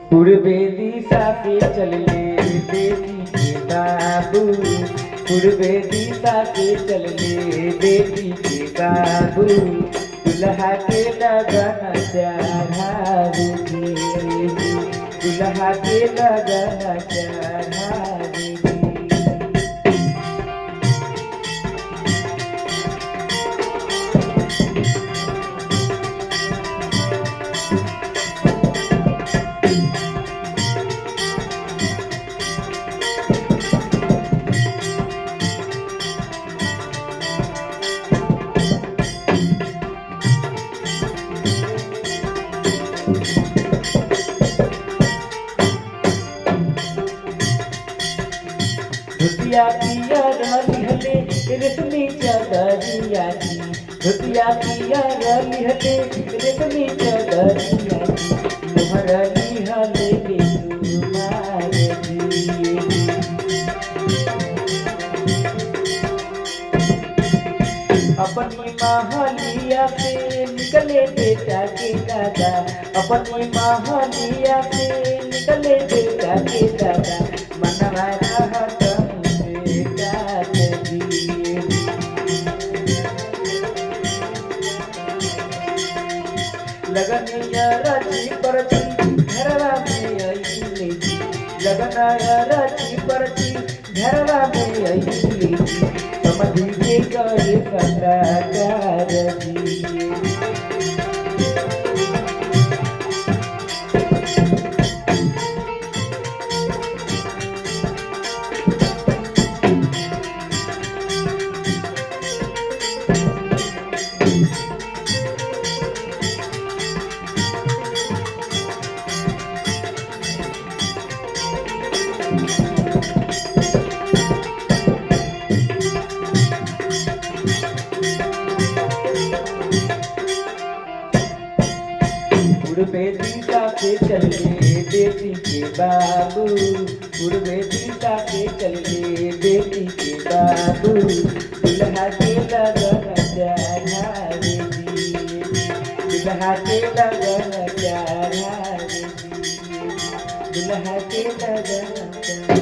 पूर्वे दिशा से चल ले बेटी के बाबू, पूर्वे दिशा से चल ले बेटी के बाबू, दुल्हा के लगन चढ़ावेगी, दुल्हा के लगन चढ़ावेगी। धोतिया पिया रहले रेशमी चदरिया की, धोतिया पिया रहले रेशमी चदरिया की, मोहर लिहले बेसुमार जी। अपनी महलिया से निकले बेटा के दादा, अपनी महलिया से निकले बेटा के दादा, मनवा रहत लगनिया रची परची घरवा में अइले, लगनिया रची परची घरवा में अइले, समझी के करे कलाकार जी। पूर्वे दिशा से चल ले बेटी के बाबू, पूर्वे दिशा से चल ले बेटी के बाबू, दुल्हा के लगन चढ़ावेगी, दुल्हा के लगन चढ़ावेगी, दुल्हा के लगन